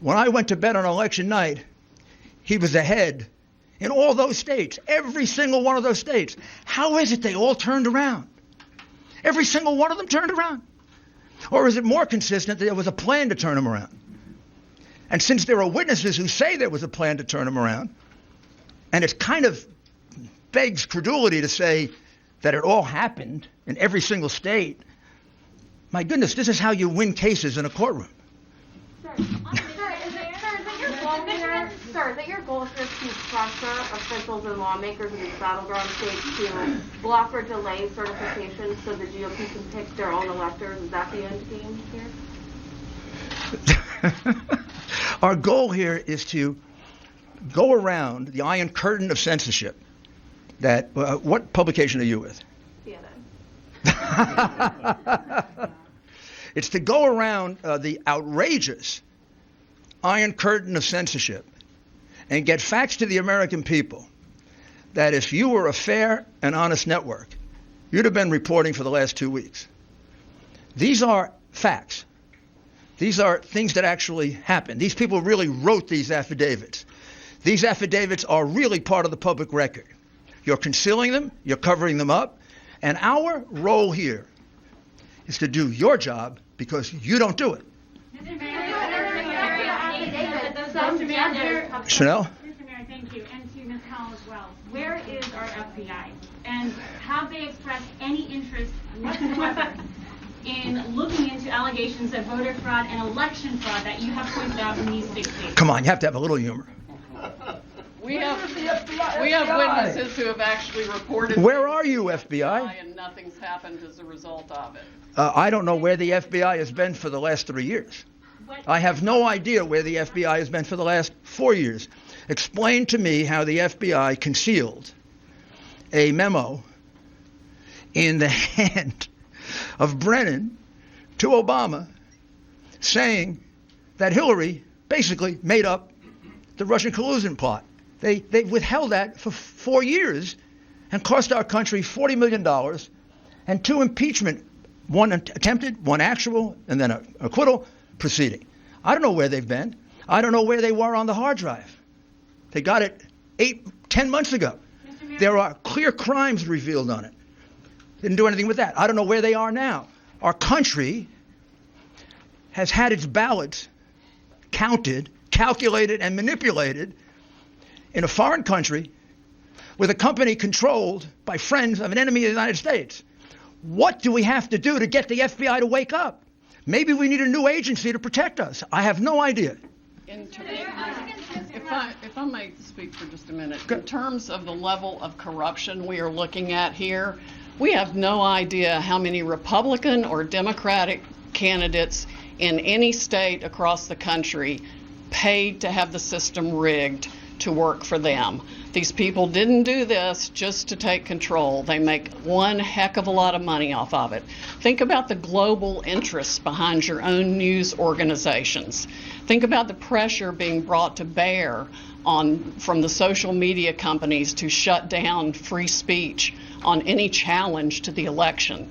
When I went to bed on election night, he was ahead in all those states, every single one of those states. How is it they all turned around? Every single one of them turned around? Or is it more consistent that there was a plan to turn them around? And since there are witnesses who say there was a plan to turn them around, and it kind of begs credulity to say that it all happened in every single state, my goodness, this is how you win cases in a courtroom. Sir, is it your goal here to pressure officials and lawmakers in these battleground states to block or delay certification so the GOP can pick their own electors? Is that the end game here? Our goal here is to go around the iron curtain of censorship that, what publication are you with? CNN. It's to go around the outrageous iron curtain of censorship and get facts to the American people that if you were a fair and honest network, you'd have been reporting for the last 2 weeks. These are facts. These are things that actually happened. These people really wrote these affidavits. These affidavits are really part of the public record. You're concealing them, you're covering them up, and our role here is to do your job because you don't do it. Chanel? Mr. Mayor, thank you, and to Ms. Howell as well. Where is our FBI? And have they expressed any interest whatsoever in looking into allegations of voter fraud and election fraud that you have pointed out in these 6 states? Come on, you have to have a little humor. We have witnesses who have actually reported. Where are you, FBI? And nothing's happened as a result of it. I don't know where the FBI has been for the last 3 years. I have no idea where the FBI has been for the last 4 years. Explain to me how the FBI concealed a memo in the hand of Brennan to Obama saying that Hillary basically made up the Russian collusion plot. They withheld that for 4 years and cost our country $40 million and 2 impeachment, one attempted, one actual, and then an acquittal proceeding. I don't know where they've been. I don't know where they were on the hard drive. They got it 10 months ago. There are clear crimes revealed on it. Didn't do anything with that. I don't know where they are now. Our country has had its ballots counted, calculated, and manipulated in a foreign country with a company controlled by friends of an enemy of the United States. What do we have to do to get the FBI to wake up? Maybe we need a new agency to protect us. I have no idea. If I may speak for just a minute. In terms of the level of corruption we are looking at here, we have no idea how many Republican or Democratic candidates in any state across the country paid to have the system rigged to work for them. These people didn't do this just to take control. They make one heck of a lot of money off of it. Think about the global interests behind your own news organizations. Think about the pressure being brought to bear from the social media companies to shut down free speech on any challenge to the election.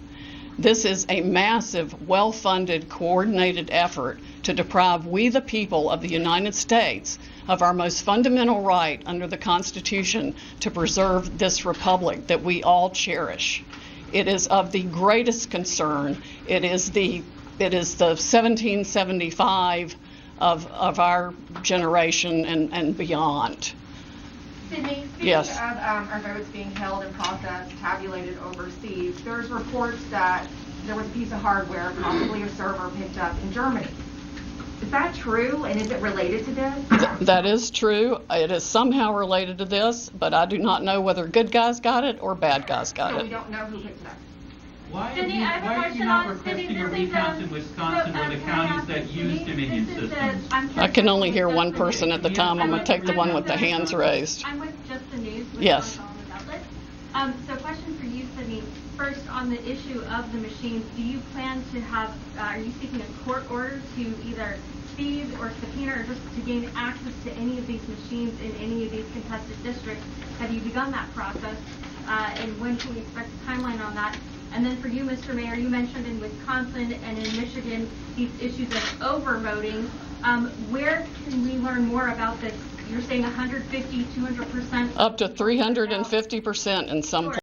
This is a massive, well-funded, coordinated effort to deprive we the people of the United States of our most fundamental right under the Constitution to preserve this republic that we all cherish. It is of the greatest concern. It is the 1775 of our generation and beyond. Sydney, speaking Yes. of our votes being held and processed, tabulated overseas, there's reports that there was a piece of hardware, possibly a server, picked up in Germany. Is that true, and is it related to this? That is true. It is somehow related to this, but I do not know whether good guys got it or bad guys got So it. we don't know who picked it up. Why Cindy, I have a are you question not on- requesting Cindy, a this is, recount in Wisconsin or the can I counties ask that you, use Cindy, Dominion this is systems? I can only hear one person at the time. I'm going to take the one with the hands raised. I'm with Just the News. Yes. So question for you, Sydney. First, on the issue of the machines, do you plan to have, are you seeking a court order to either seize or subpoena or just to gain access to any of these machines in any of these contested districts? Have you begun that process? And when can we expect a timeline on that? And then for you, Mr. Mayor, you mentioned in Wisconsin and in Michigan these issues of overvoting. Where can we learn more about this? You're saying 150, 200%? Up to 350% in some places.